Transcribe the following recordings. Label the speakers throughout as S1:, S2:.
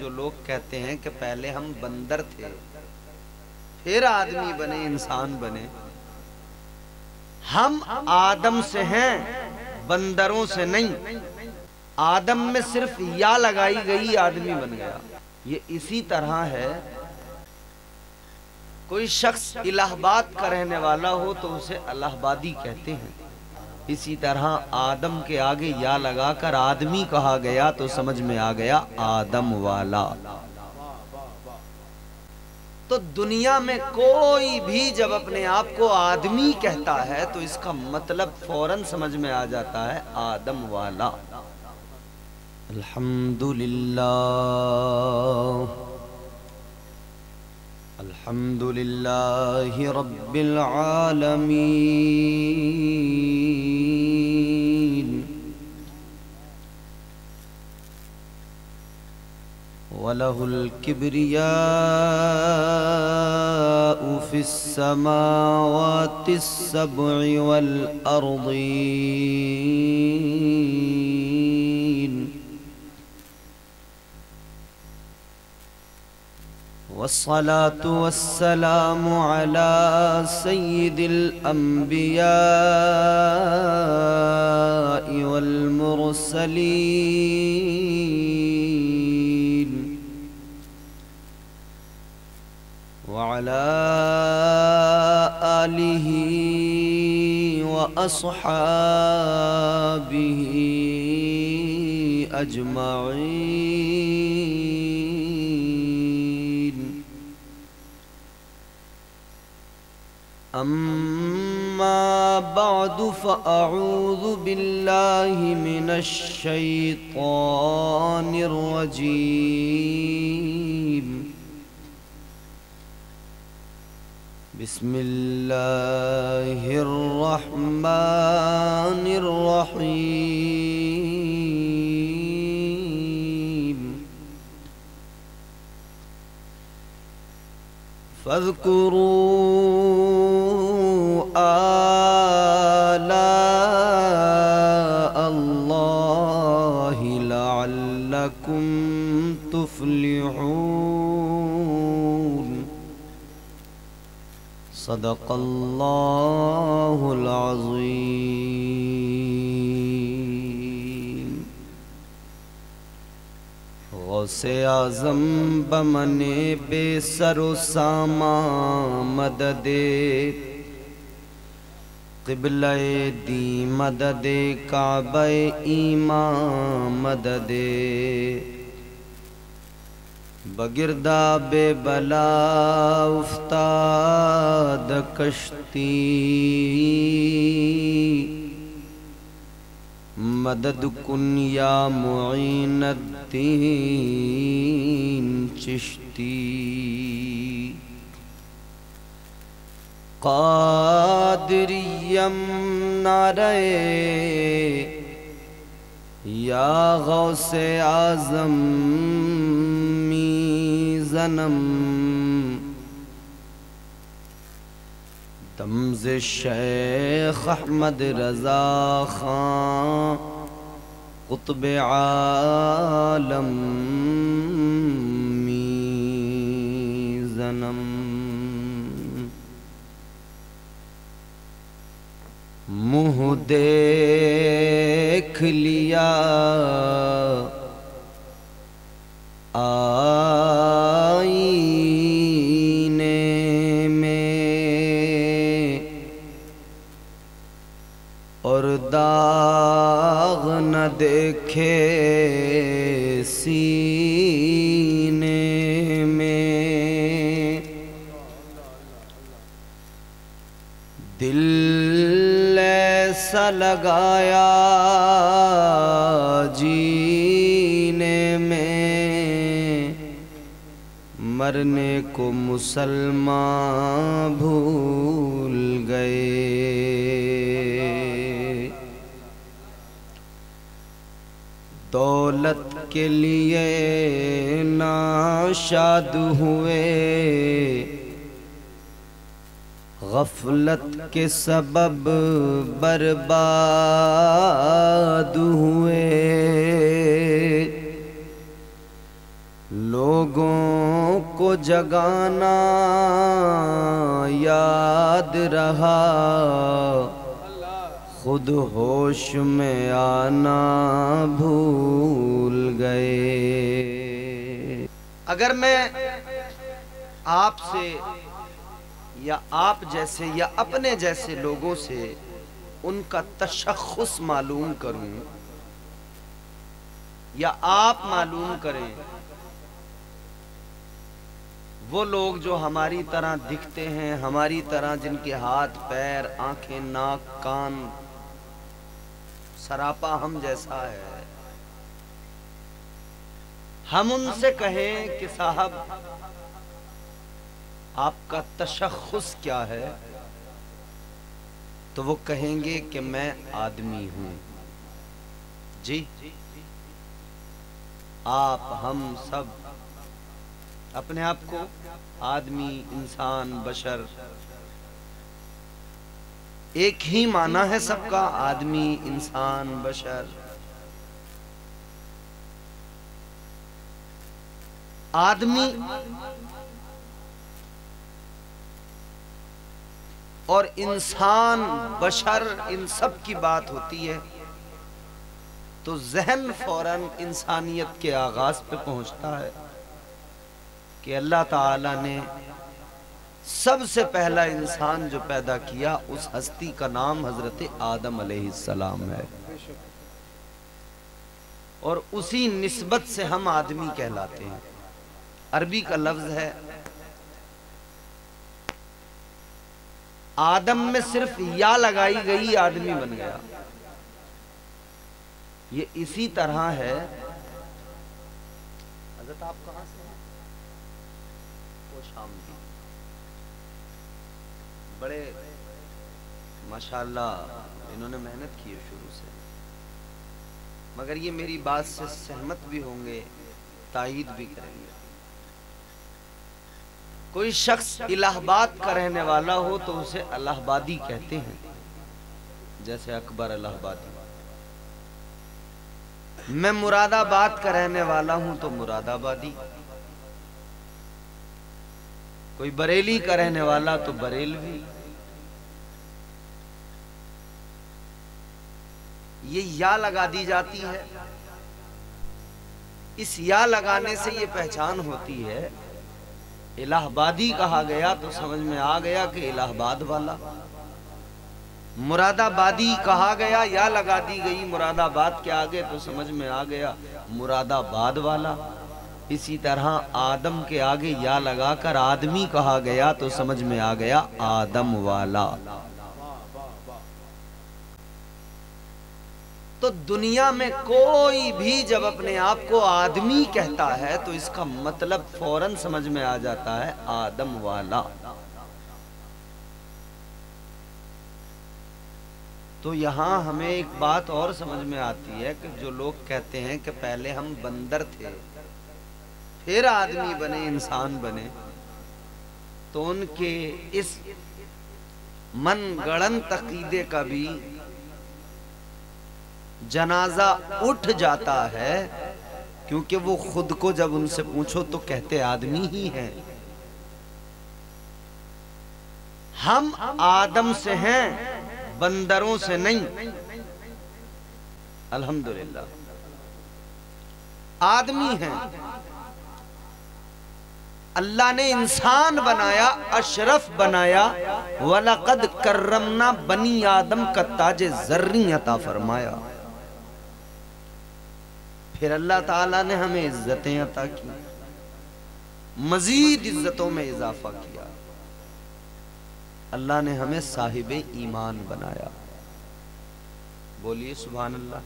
S1: جو لوگ کہتے ہیں کہ پہلے ہم بندر تھے پھر آدمی بنے انسان بنے، ہم آدم سے ہیں بندروں سے نہیں۔ آدم میں صرف یا لگائی گئی آدمی بن گیا۔ یہ اسی طرح ہے، کوئی شخص الہ آباد کا رہنے والا ہو تو اسے الہ آبادی کہتے ہیں، اسی طرح آدم کے آگے یا لگا کر آدمی کہا گیا تو سمجھ میں آ گیا آدم والا۔ تو دنیا میں کوئی بھی جب اپنے آپ کو آدمی کہتا ہے تو اس کا مطلب فوراً سمجھ میں آ جاتا ہے آدم والا۔ الحمدللہ رب العالمین، وَلَهُ الْكِبْرِيَاءُ فِي السَّمَاوَاتِ السَّبْعِ وَالْأَرْضِينَ، والصلاة والسلام على سيد الأنبياء والمرسلين، وعلى آله وأصحابه أجمعين۔ أما بعد فأعوذ بالله من الشيطان الرجيم، بسم الله الرحمن الرحيم، فاذكروا آلاء الله لعلكم تفلحون، صدق اللہ العظیم۔ غوث اعظم بمن بے سر و سامان مدد، قبلہ دی مدد، کعبہ ایمان مدد، بگردہ بے بلا افتاد کشتی، مدد کن یا معین الدین چشتی، قادریم نعرہ یا غوث اعظم زنم، تمز شیخ احمد رضا خان قطب عالم می زنم، منہ دیکھ لیا آئینے میں، اور داغ نہ دیکھے سینے میں، دل ایسا لگایا جینے میں، مرنے کو مسلمان بھول گئے، دولت کے لیے ناشاد ہوئے، غفلت کے سبب برباد ہوئے، لوگوں کو جگانا یاد رہا، خود ہوش میں آنا بھول گئے۔ اگر میں آپ سے یا آپ جیسے یا اپنے جیسے لوگوں سے ان کا تشخص معلوم کروں یا آپ معلوم کریں، وہ لوگ جو ہماری طرح دکھتے ہیں، ہماری طرح جن کے ہاتھ پیر آنکھیں ناک کان سراپا ہم جیسا ہے، ہم ان سے کہیں کہ صاحب آپ کا تشخص کیا ہے، تو وہ کہیں گے کہ میں آدمی ہوں۔ جی آپ ہم سب اپنے آپ کو آدمی، انسان، بشر، ایک ہی معنی ہے سب کا، آدمی، انسان، بشر۔ آدمی اور انسان، بشر، ان سب کی بات ہوتی ہے تو ذہن فوراً انسانیت کے آغاز پہ پہنچتا ہے کہ اللہ تعالی نے سب سے پہلا انسان جو پیدا کیا، اس ہستی کا نام حضرت آدم علیہ السلام ہے، اور اسی نسبت سے ہم آدمی کہلاتے ہیں۔ عربی کا لفظ ہے، آدم میں صرف یا لگائی گئی آدمی بن گیا۔ یہ اسی طرح ہے، حضرت آپ کہاں سے ہیں؟ وہ شام کی بڑے ماشاءاللہ انہوں نے محنت کی ہے شروع سے، مگر یہ میری بات سے سہمت بھی ہوں گے، تائید بھی کریں گے۔ کوئی شخص الہ آباد کا رہنے والا ہو تو اسے الہ آبادی کہتے ہیں، جیسے اکبر الہ آبادی۔ میں مراد آباد کا رہنے والا ہوں تو مراد آبادی، کوئی بریلی کا رہنے والا تو بریلوی۔ یہ یا لگا دی جاتی ہے، اس یا لگانے سے یہ پہچان ہوتی ہے۔ الہ آبادی کہا گیا تو سمجھ میں آ گیا کہ الہ آباد والا، مراد آبادی کہا گیا یا لگا دی گئی مراد آباد کے آگے تو سمجھ میں آ گیا مراد آباد والا۔ اسی طرح آدم کے آگے یا لگا کر آدمی کہا گیا تو سمجھ میں آ گیا آدم والا۔ تو دنیا میں کوئی بھی جب اپنے آپ کو آدمی کہتا ہے تو اس کا مطلب فوراً سمجھ میں آ جاتا ہے آدم والا۔ تو یہاں ہمیں ایک بات اور سمجھ میں آتی ہے کہ جو لوگ کہتے ہیں کہ پہلے ہم بندر تھے پھر آدمی بنے، انسان بنے، تو ان کے اس من گڑنت عقیدے کا بھی جنازہ اٹھ جاتا ہے، کیونکہ وہ خود کو جب ان سے پوچھو تو کہتے آدمی ہی ہیں۔ ہم آدم سے ہیں، بندروں سے نہیں۔ الحمدللہ آدمی ہیں، اللہ نے انسان بنایا، اشرف بنایا، وَلَقَدْ كَرَّمْنَا بَنِي آدم کا تاج زریں عطا فرمایا۔ پھر اللہ تعالیٰ نے ہمیں عزتیں عطا کی، مزید عزتوں میں اضافہ کیا، اللہ نے ہمیں صاحب ایمان بنایا۔ بولیے سبحان اللہ۔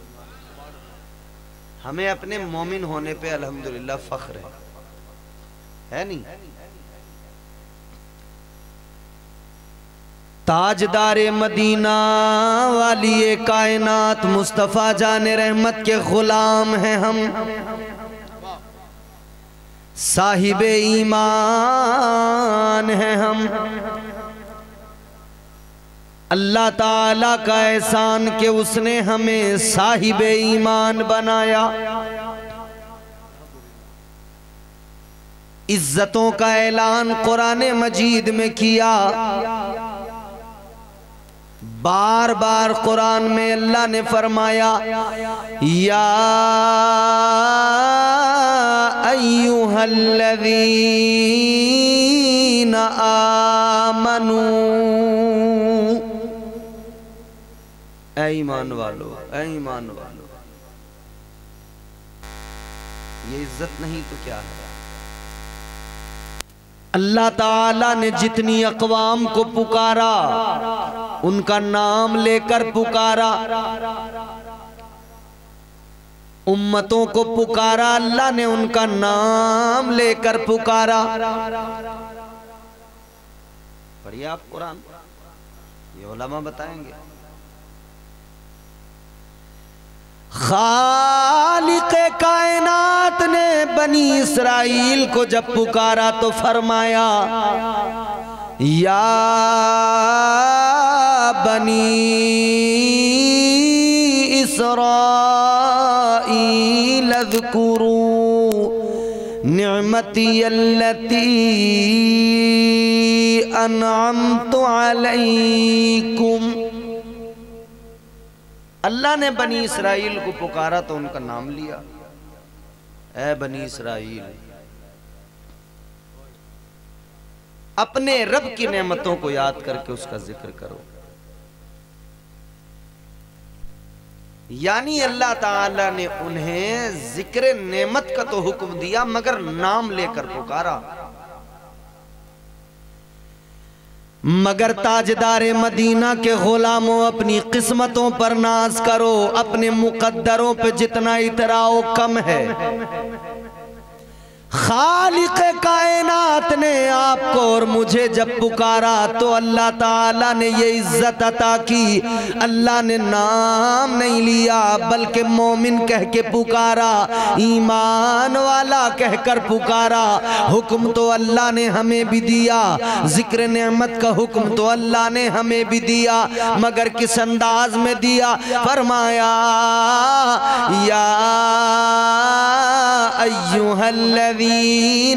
S1: ہمیں اپنے مومن ہونے پہ الحمدللہ فخر ہے نہیں؟ تاجدار مدینہ والی کائنات مصطفیٰ جان رحمت کے غلام ہیں ہم، صاحب ایمان ہیں ہم۔ اللہ تعالیٰ کا احسان کہ اس نے ہمیں صاحب ایمان بنایا۔ عزتوں کا اعلان قرآن مجید میں کیا، بار بار قرآن میں اللہ نے فرمایا یا ایھا الذین آمنوا، اے ایمان والو، اے ایمان والو۔ یہ عزت نہیں تو کیا ہے؟ اللہ تعالیٰ نے جتنی اقوام کو پکارا ان کا نام لے کر پکارا، امتوں کو پکارا اللہ نے ان کا نام لے کر پکارا۔ پڑھیے آپ قرآن، یہ علماء بتائیں گے۔ خالق کائنات نے بنی اسرائیل کو جب پکارا تو فرمایا یا بنی اسرائیل اذکروا نعمتی التی انعمت علیکم۔ اللہ نے بنی اسرائیل کو پکارا تو ان کا نام لیا، اے بنی اسرائیل اپنے رب کی نعمتوں کو یاد کر کے اس کا ذکر کرو۔ یعنی اللہ تعالیٰ نے انہیں ذکر نعمت کا تو حکم دیا مگر نام لے کر پکارا۔ مگر تاجدار مدینہ کے غلاموں اپنی قسمتوں پر ناز کرو، اپنے مقدروں پہ جتنا اتراؤ کم ہے۔ خالق کائنات نے آپ کو اور مجھے جب پکارا تو اللہ تعالیٰ نے یہ عزت عطا کی، اللہ نے نام نہیں لیا بلکہ مومن کہہ کے پکارا، ایمان والا کہہ کر پکارا۔ حکم تو اللہ نے ہمیں بھی دیا، ذکر نعمت کا حکم تو اللہ نے ہمیں بھی دیا، مگر کس انداز میں دیا؟ فرمایا یا ایھا الذین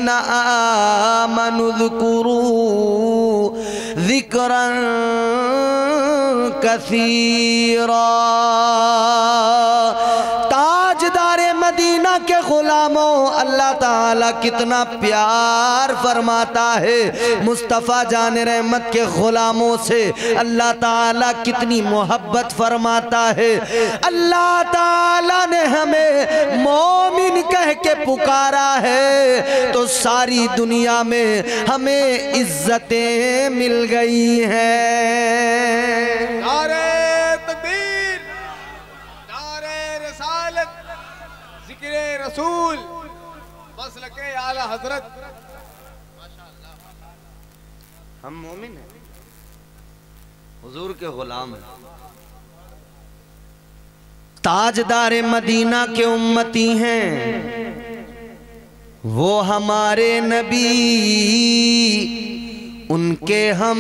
S1: آمنوا اذکروا ذکرا کثیرا۔ تاجدار مدینہ کے غلاموں اللہ تعالیٰ کتنا پیار فرماتا ہے، مصطفیٰ جان رحمت کے غلاموں سے اللہ تعالیٰ کتنی محبت فرماتا ہے۔ اللہ تعالیٰ نے ہمیں مومن کہہ کے پکارا ہے تو ساری دنیا میں ہمیں عزتیں مل گئی ہیں۔
S2: نعرہ تکبیر، نعرہ رسالت، ذکر رسول، مسلک اعلی حضرت۔
S1: ہم مومن ہیں، حضور کے غلام ہیں، تاجدار مدینہ کے امتی ہیں، وہ ہمارے نبی ان کے ہم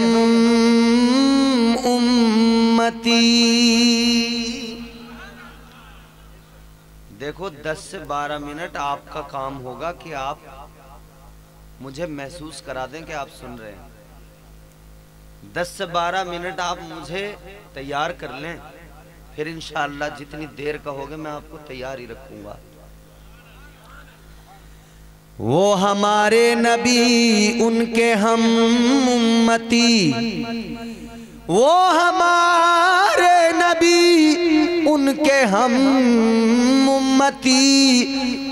S1: امتی۔ دیکھو 10 سے 12 منٹ آپ کا کام ہوگا کہ آپ مجھے محسوس کرا دیں کہ آپ سن رہے ہیں۔ 10 سے 12 منٹ آپ مجھے تیار کر لیں، پھر انشاءاللہ جتنی دیر کہوگے میں آپ کو تیار ہی رکھوں گا۔ وہ ہمارے نبی ان کے ہم امتی، وہ ہمارے نبی ان کے ہم امتی،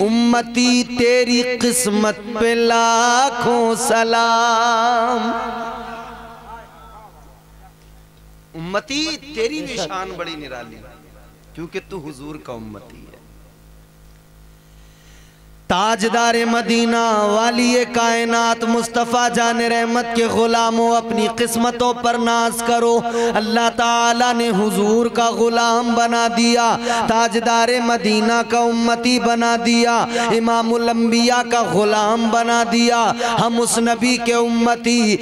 S1: امتی تیری قسمت پہ لاکھوں سلام۔ امتی تیری نشان بڑی نرالی کیونکہ تو حضور کا امتی ہے۔ تاجدار مدینہ والی کائنات مصطفیٰ جان رحمت کے غلاموں اپنی قسمتوں پر ناز کرو، اللہ تعالیٰ نے حضور کا غلام بنا دیا، تاجدار مدینہ کا امتی بنا دیا، امام الانبیاء کا غلام بنا دیا۔ ہم اس نبی کے امتی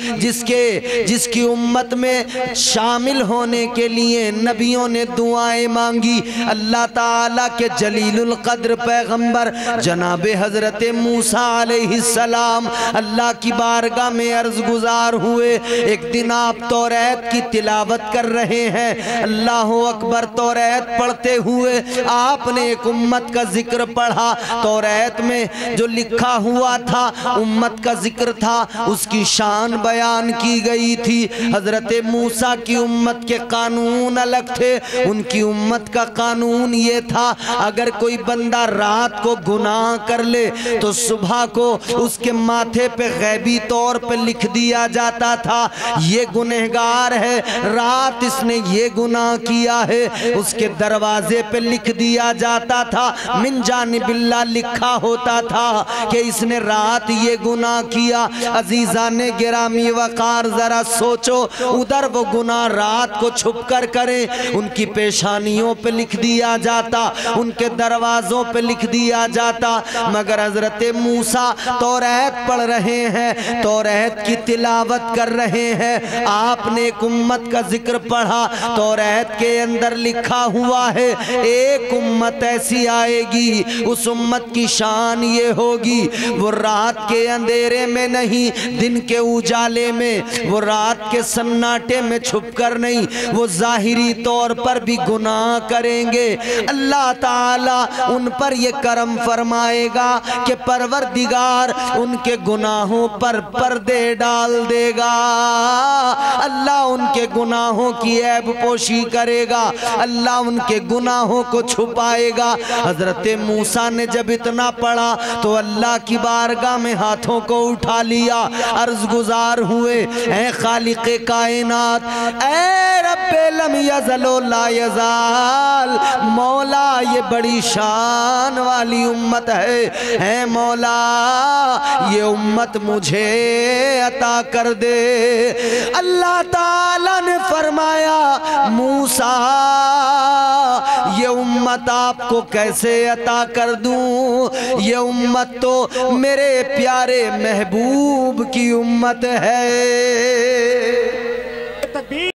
S1: جس کی امت میں شامل ہونے کے لیے نبیوں نے دعائیں مانگی، اللہ تعالیٰ کے جلیل القدر پیغمبر جناب حضرت موسیٰ علیہ السلام اللہ کی بارگاہ میں عرض گزار ہوئے۔ ایک دن آپ توریت کی تلاوت کر رہے ہیں، اللہ اکبر، توریت پڑھتے ہوئے آپ نے ایک امت کا ذکر پڑھا۔ توریت میں جو لکھا ہوا تھا امت کا ذکر تھا، اس کی شان بیان کی گئی تھی۔ حضرت موسیٰ کی امت کے قانون الگ تھے، ان کی امت کا قانون یہ تھا اگر کوئی بندہ رات کو گناہ کر لے تو صبح کو اس کے ماتھے پہ غیبی طور پہ لکھ دیا جاتا تھا یہ گنہگار ہے، رات اس نے یہ گناہ کیا ہے، اس کے دروازے پہ لکھ دیا جاتا تھا، من جانب اللہ لکھا ہوتا تھا کہ اس نے رات یہ گناہ کیا۔ عزیزان گرامی وقار ذرا سوچو، ادھر وہ گناہ رات کو چھپ کر کریں، ان کی پیشانیوں پہ لکھ دیا جاتا، ان کے دروازوں پہ لکھ دیا جاتا، مگر حضرت موسیٰ توریت پڑھ رہے ہیں، توریت کی تلاوت کر رہے ہیں، آپ نے ایک امت کا ذکر پڑھا، توریت کے اندر لکھا ہوا ہے ایک امت ایسی آئے گی، اس امت کی شان یہ ہوگی وہ رات کے اندھیرے میں نہیں، دن کے اجالے میں، وہ رات کے سناٹے میں چھپ کر نہیں، وہ ظاہری طور پر بھی گناہ کریں گے، اللہ تعالیٰ ان پر یہ کرم فرمائے گا کہ پروردگار ان کے گناہوں پر پردے ڈال دے گا، اللہ ان کے گناہوں کی عیب پوشی کرے گا، اللہ ان کے گناہوں کو چھپائے گا۔ حضرت موسیٰ نے جب اتنا پڑھا تو اللہ کی بارگاہ میں ہاتھوں کو اٹھا لیا، عرض گزار ہوئے، اے خالق کائنات، اے رب لم یزل و لا یزال، مولا یہ بڑی شان والی امت ہے، اے مولا یہ امت مجھے عطا کر دے۔ اللہ تعالیٰ نے فرمایا موسیٰ یہ امت آپ کو کیسے عطا کر دوں، یہ امت تو میرے پیارے محبوب کی امت ہے۔